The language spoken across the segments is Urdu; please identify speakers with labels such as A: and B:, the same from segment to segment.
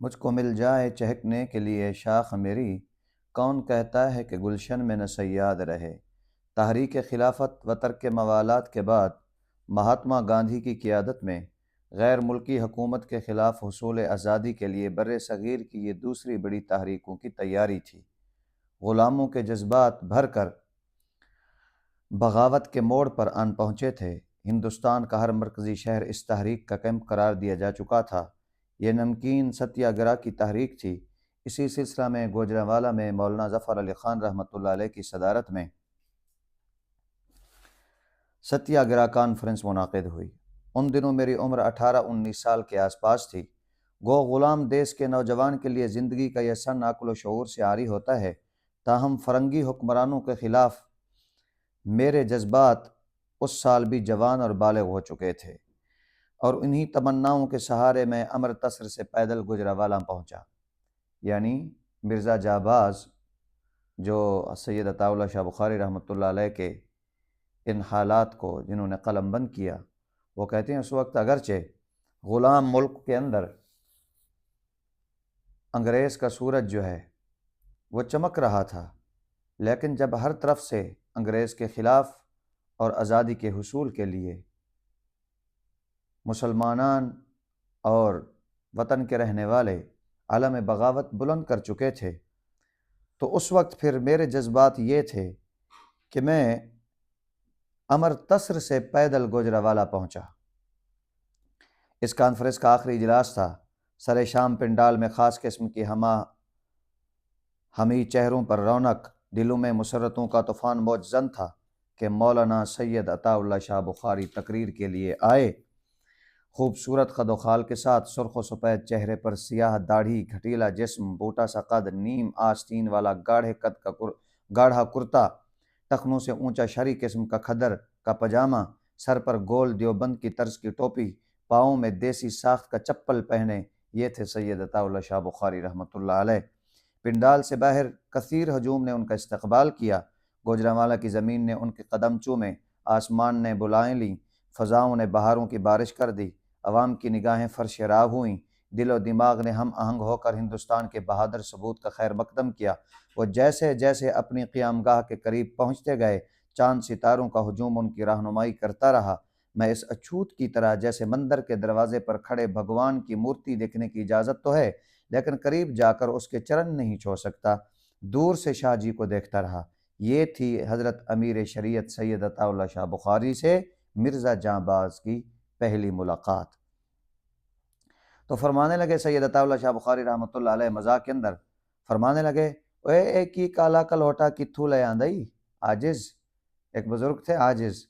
A: مجھ کو مل جائے چہکنے کے لیے شاخ میری، کون کہتا ہے کہ گلشن میں نہ صیاد رہے۔ تحریک خلافت و ترک موالات کے بعد مہاتما گاندھی کی قیادت میں غیر ملکی حکومت کے خلاف حصول آزادی کے لیے بر صغیر کی یہ دوسری بڑی تحریکوں کی تیاری تھی۔ غلاموں کے جذبات بھر کر بغاوت کے موڑ پر آن پہنچے تھے۔ ہندوستان کا ہر مرکزی شہر اس تحریک کا کیمپ قرار دیا جا چکا تھا۔ یہ نمکین ستیہ گرہ کی تحریک تھی۔ اسی سلسلہ میں گوجرانوالہ میں مولانا ظفر علی خان رحمۃ اللہ علیہ کی صدارت میں ستیہ گرہ کانفرنس منعقد ہوئی۔ ان دنوں میری عمر 18-19 سال کے آس پاس تھی۔ گو غلام دیس کے نوجوان کے لیے زندگی کا یہ سن عقل و شعور سے عاری ہوتا ہے، تاہم فرنگی حکمرانوں کے خلاف میرے جذبات اس سال بھی جوان اور بالغ ہو چکے تھے، اور انہی تمناؤں کے سہارے میں امرتسر سے پیدل گوجرانوالہ پہنچا۔ یعنی مرزا جانباز جو سید عطا اللہ شاہ بخاری رحمۃ اللہ علیہ کے ان حالات کو جنہوں نے قلم بند کیا، وہ کہتے ہیں اس وقت اگرچہ غلام ملک کے اندر انگریز کا سورج جو ہے وہ چمک رہا تھا، لیکن جب ہر طرف سے انگریز کے خلاف اور آزادی کے حصول کے لیے مسلمانان اور وطن کے رہنے والے علم بغاوت بلند کر چکے تھے، تو اس وقت پھر میرے جذبات یہ تھے کہ میں امرتسر سے پیدل گوجرانوالہ پہنچا۔ اس کانفرنس کا آخری اجلاس تھا۔ سر شام پنڈال میں خاص قسم کی ہمی چہروں پر رونق، دلوں میں مسرتوں کا طوفان موج زن تھا کہ مولانا سید عطا اللہ شاہ بخاری تقریر کے لیے آئے۔ خوبصورت قد و خال کے ساتھ سرخ و سفید چہرے پر سیاہ داڑھی، گھٹیلا جسم، بوٹا سا قد، نیم آستین والا گاڑھا کرتا، ٹخنوں سے اونچا شرعی قسم کا کھدر کا پاجامہ، سر پر گول دیوبند کی طرز کی ٹوپی، پاؤں میں دیسی ساخت کا چپل پہنے، یہ تھے سید عطا اللہ شاہ بخاری رحمۃ اللہ علیہ۔ پنڈال سے باہر کثیر ہجوم نے ان کا استقبال کیا۔ گوجرانوالہ کی زمین نے ان کے قدم چومے، آسمان نے بلائیں لیں، فضاؤں نے بہاروں کی بارش کر دی، عوام کی نگاہیں فرش راہ ہوئیں، دل و دماغ نے ہم آہنگ ہو کر ہندوستان کے بہادر ثبوت کا خیر مقدم کیا۔ وہ جیسے جیسے اپنی قیام گاہ کے قریب پہنچتے گئے، چاند ستاروں کا ہجوم ان کی رہنمائی کرتا رہا۔ میں اس اچھوت کی طرح جیسے مندر کے دروازے پر کھڑے بھگوان کی مورتی دیکھنے کی اجازت تو ہے، لیکن قریب جا کر اس کے چرن نہیں چھو سکتا، دور سے شاہ جی کو دیکھتا رہا۔ یہ تھی حضرت امیر شریعت سید عطا اللہ شاہ بخاری سے مرزا جانباز کی پہلی ملاقات۔ تو فرمانے لگے سید عطا اللہ شاہ بخاری رحمۃ اللہ علیہ مذاق کے اندر فرمانے لگے، اے ایک ہی کالا کلوٹا کتھو لے آندئی۔ عاجز، ایک بزرگ تھے عاجز،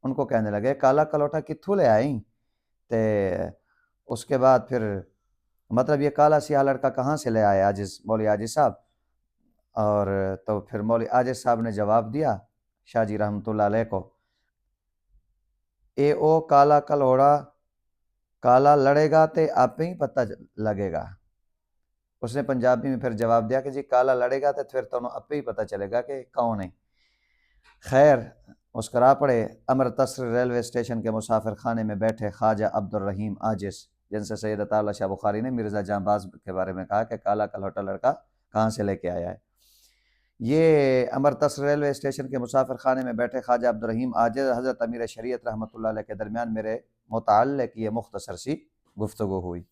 A: ان کو کہنے لگے کالا کلوٹا کتھو لے آئیں؟ تے اس کے بعد پھر مطلب یہ کالا سیاہ لڑکا کہاں سے لے آئے عاجز، مولوی عاجز صاحب؟ اور تو پھر مولوی عاجز صاحب نے جواب دیا شاہ جی رحمۃ اللہ علیہ کو، اے او کالا کلوڑا، کالا لڑے گا تے آپ ہی پتہ لگے گا۔ اس نے پنجابی میں پھر جواب دیا کہ جی کالا لڑے گا تو پھر تو آپ ہی پتہ چلے گا کہ کون ہے۔ خیر مسکرا پڑے۔ امرتسر ریلوے اسٹیشن کے مسافر خانے میں بیٹھے خواجہ عبد الرحیم عاجز، جن سے سید عطا اللہ شاہ بخاری نے مرزا جانباز کے بارے میں کہا کہ کالا کلوٹا لڑکا کہاں سے لے کے آیا ہے، یہ امرتسر ریلوے اسٹیشن کے مسافر خانے میں بیٹھے خواجہ عبد الرحیم عاجز حضرت امیر شریعت رحمۃ اللہ علیہ کے درمیان میرے متعلق یہ مختصر سی گفتگو ہوئی۔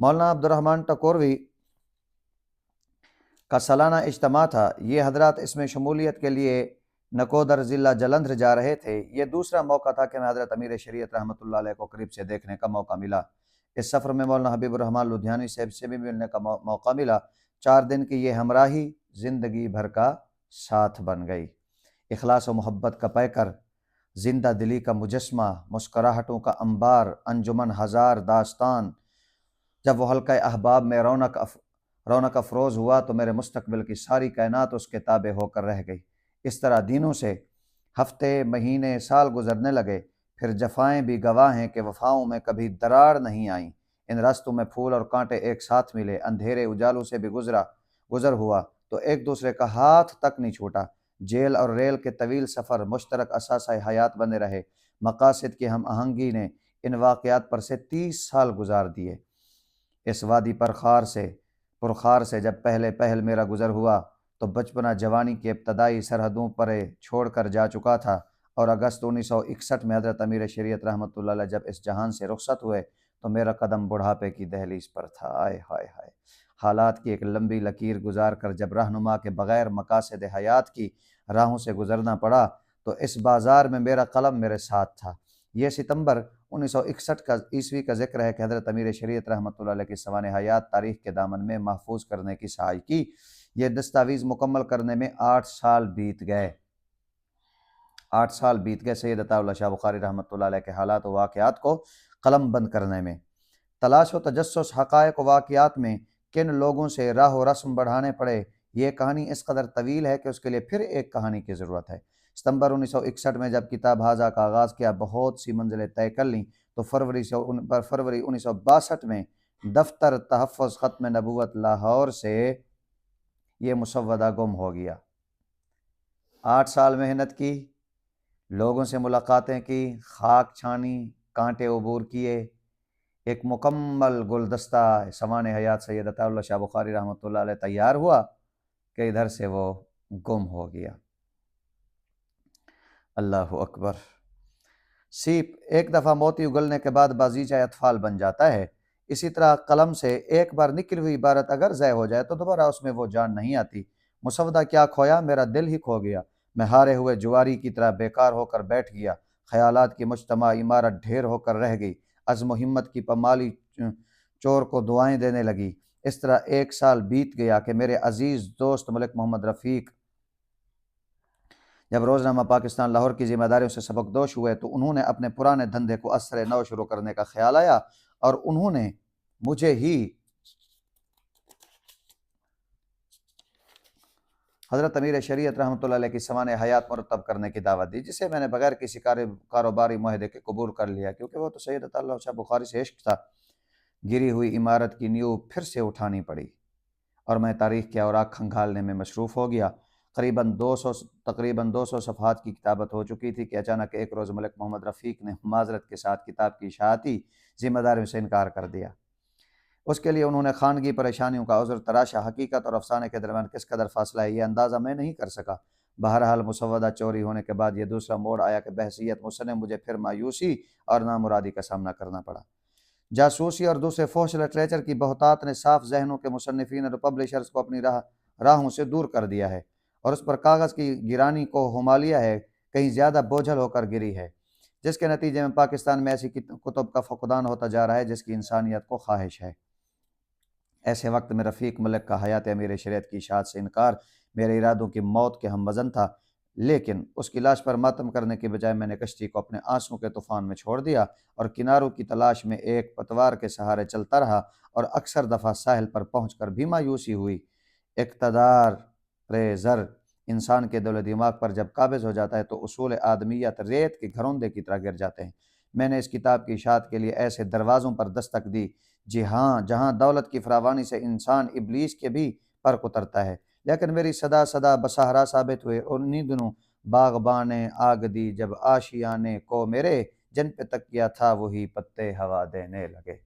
A: مولانا عبد الرحمن ٹکوروی کا سالانہ اجتماع تھا۔ یہ حضرات اس میں شمولیت کے لیے نکودر ضلع جلندھر جا رہے تھے۔ یہ دوسرا موقع تھا کہ میں حضرت امیر شریعت رحمۃ اللہ علیہ کو قریب سے دیکھنے کا موقع ملا۔ اس سفر میں مولانا حبیب الرحمن لدھیانوی صاحب سے بھی ملنے کا موقع ملا۔ 4 دن کی یہ ہمراہی زندگی بھر کا ساتھ بن گئی۔ اخلاص و محبت کا پیکر، زندہ دلی کا مجسمہ، مسکراہٹوں کا انبار، انجمن ہزار داستان۔ جب وہ حلقہ احباب میں رونق افروز ہوا تو میرے مستقبل کی ساری کائنات اس کے تابع ہو کر رہ گئی۔ اس طرح دنوں سے ہفتے، مہینے، سال گزرنے لگے، پھر جفائیں بھی گواہ ہیں کہ وفاؤں میں کبھی درار نہیں آئیں۔ ان راستوں میں پھول اور کانٹے ایک ساتھ ملے، اندھیرے اجالوں سے بھی گزر ہوا تو ایک دوسرے کا ہاتھ تک نہیں چھوٹا۔ جیل اور ریل کے طویل سفر مشترک اثاثہ حیات بنے رہے۔ مقاصد کی ہم آہنگی نے ان واقعات پر سے 30 سال گزار دیے۔ اس وادی پرخار سے جب پہل میرا گزر ہوا تو بچپنا جوانی کی ابتدائی سرحدوں پر چھوڑ کر جا چکا تھا، اور اگست 1961 میں حضرت امیر شریعت رحمۃ اللہ علیہ جب اس جہان سے رخصت ہوئے تو میرا قدم بڑھاپے کی دہلیز پر تھا۔ آئے ہائے ہائے، حالات کی ایک لمبی لکیر گزار کر جب رہنما کے بغیر مقاصد حیات کی راہوں سے گزرنا پڑا تو اس بازار میں میرا قلم میرے ساتھ تھا۔ یہ ستمبر 1961 کا عیسوی کا ذکر ہے کہ حضرت امیر شریعت رحمۃ اللہ علیہ کی سوانح حیات تاریخ کے دامن میں محفوظ کرنے کی سعی کی۔ یہ دستاویز مکمل کرنے میں 8 سال بیت گئے۔ 8 سال بیت گئے سید عطا اللہ شاہ بخاری رحمۃ اللہ علیہ کے حالات و واقعات کو قلم بند کرنے میں۔ تلاش و تجسس حقائق و واقعات میں کن لوگوں سے راہ و رسم بڑھانے پڑے، یہ کہانی اس قدر طویل ہے کہ اس کے لیے پھر ایک کہانی کی ضرورت ہے۔ ستمبر 1961 میں جب کتاب ہاذا کا آغاز کیا، بہت سی منزلیں طے کر لیں تو فروری 1962 میں دفتر تحفظ ختم نبوت لاہور سے یہ مسودہ گم ہو گیا۔ 8 سال محنت کی، لوگوں سے ملاقاتیں کی، خاک چھانی، کانٹے عبور کیے، ایک مکمل گلدستہ سوانح حیات سید عطا اللہ شاہ بخاری رحمۃ اللہ علیہ تیار ہوا کہ ادھر سے وہ گم ہو گیا۔ اللہ اکبر۔ سیپ ایک دفعہ موتی اگلنے کے بعد بازیچہ اطفال بن جاتا ہے، اسی طرح قلم سے ایک بار نکلی ہوئی عبارت اگر ضائع ہو جائے تو دوبارہ اس میں وہ جان نہیں آتی۔ مسودہ کیا کھویا، میرا دل ہی کھو گیا۔ میں ہارے ہوئے جواری کی طرح بیکار ہو کر بیٹھ گیا۔ خیالات کی مجتمع عمارت ڈھیر ہو کر رہ گئی۔ عزم و ہمت کی پامالی چور کو دعائیں دینے لگی۔ اس طرح 1 سال بیت گیا کہ میرے عزیز دوست ملک محمد رفیق جب روزنامہ پاکستان لاہور کی ذمہ داریوں سے سبکدوش ہوئے تو انہوں نے اپنے پرانے دھندے کو ازسر نو شروع کرنے کا خیال آیا، اور انہوں نے مجھے ہی حضرت امیر شریعت رحمۃ اللہ علیہ کی سوانح حیات مرتب کرنے کی دعوت دی، جسے میں نے بغیر کسی کاروباری معاہدے کے قبول کر لیا، کیونکہ وہ تو سید عطا اللہ شاہ بخاری سے عشق تھا۔ گری ہوئی عمارت کی نیو پھر سے اٹھانی پڑی اور میں تاریخ کے اوراق کھنگالنے میں مصروف ہو گیا۔ تقریباً 200 صفحات کی کتابت ہو چکی تھی کہ اچانک ایک روز ملک محمد رفیق نے معذرت کے ساتھ کتاب کی اشاعتی ذمہ داریوں سے انکار کر دیا۔ اس کے لیے انہوں نے خانگی پریشانیوں کا عذر تراشا۔ حقیقت اور افسانے کے درمیان کس قدر فاصلہ ہے یہ اندازہ میں نہیں کر سکا۔ بہرحال مسودہ چوری ہونے کے بعد یہ دوسرا موڑ آیا کہ بحیثیت مصنف مجھے پھر مایوسی اور نامرادی کا سامنا کرنا پڑا۔ جاسوسی اور دوسرے فحش لٹریچر کی بہتات نے صاف ذہنوں کے مصنفین اور پبلشرز کو اپنی راہوں سے دور کر دیا ہے، اور اس پر کاغذ کی گرانی کو ہمالیہ ہے کہیں زیادہ بوجھل ہو کر گری ہے، جس کے نتیجے میں پاکستان میں ایسی کتب کا فقدان ہوتا جا رہا ہے جس کی انسانیت کو خواہش ہے۔ ایسے وقت میں رفیق ملک کا حیات امیر شریعت کی اشاعت سے انکار میرے ارادوں کی موت کے ہم وزن تھا، لیکن اس کی لاش پر ماتم کرنے کے بجائے میں نے کشتی کو اپنے آنسوں کے طوفان میں چھوڑ دیا اور کناروں کی تلاش میں ایک پتوار کے سہارے چلتا رہا، اور اکثر دفعہ ساحل پر پہنچ کر بھی مایوسی ہوئی۔ اقتدار زر انسان کے دل و دماغ پر جب قابض ہو جاتا ہے تو اصول آدمیت ریت کے گھروندے کی طرح گر جاتے ہیں۔ میں نے اس کتاب کی اشاعت کے لیے ایسے دروازوں پر دستک دی، جی ہاں، جہاں دولت کی فراوانی سے انسان ابلیس کے بھی پر اترتا ہے، لیکن میری صدا بسہرا ثابت ہوئے۔ انہی دنوں باغبانے آگ دی جب آشیانے کو میرے، جن پہ تکیہ تھا وہی پتے ہوا دینے لگے۔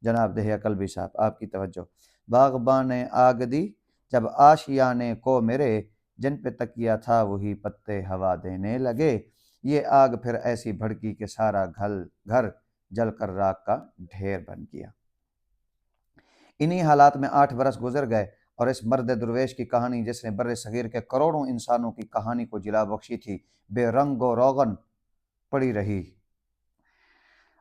A: جناب دہیا قلبی صاحب، آپ کی توجہ۔ باغبانے آگ دی جب آشیانے کو میرے، جن پہ تکیہ تھا وہی پتے ہوا دینے لگے۔ یہ آگ پھر ایسی بھڑکی کہ سارا گھر جل کر راکھ کا ڈھیر بن گیا۔ انہی حالات میں 8 برس گزر گئے اور اس مرد درویش کی کہانی، جس نے بر صغیر کے کروڑوں انسانوں کی کہانی کو جلا بخشی تھی، بے رنگ و روغن پڑی رہی۔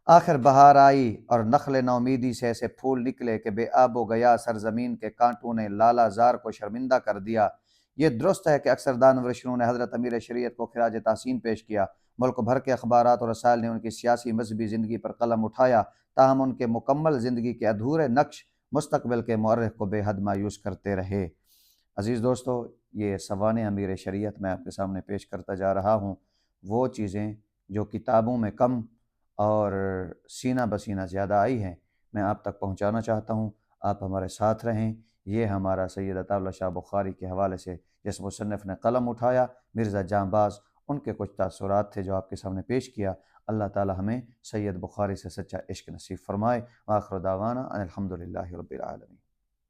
A: آخر بہار آئی اور نخل نومیدی سے ایسے پھول نکلے کہ بے آب و گیا سرزمین کے کانٹوں نے لالا زار کو شرمندہ کر دیا۔ یہ درست ہے کہ اکثر دانور شنوں نے حضرت امیر شریعت کو خراج تحسین پیش کیا۔ ملک بھر کے اخبارات اور رسائل نے ان کی سیاسی مذہبی زندگی پر قلم اٹھایا، تاہم ان کے مکمل زندگی کے ادھورے نقش مستقبل کے مورخ کو بے حد مایوس کرتے رہے۔ عزیز دوستو، یہ سوانح امیر شریعت میں آپ کے سامنے پیش کرتا جا رہا ہوں، وہ چیزیں جو کتابوں میں کم اور سینہ بسینہ زیادہ آئی ہیں، میں آپ تک پہنچانا چاہتا ہوں۔ آپ ہمارے ساتھ رہیں۔ یہ ہمارا سید عطا اللہ شاہ بخاری کے حوالے سے جس مصنف نے قلم اٹھایا، مرزا جاں باز، ان کے کچھ تاثرات تھے جو آپ کے سامنے پیش کیا۔ اللہ تعالی ہمیں سید بخاری سے سچا عشق نصیب فرمائے۔ وآخر دعوانا ان الحمد للہ رب العالمین۔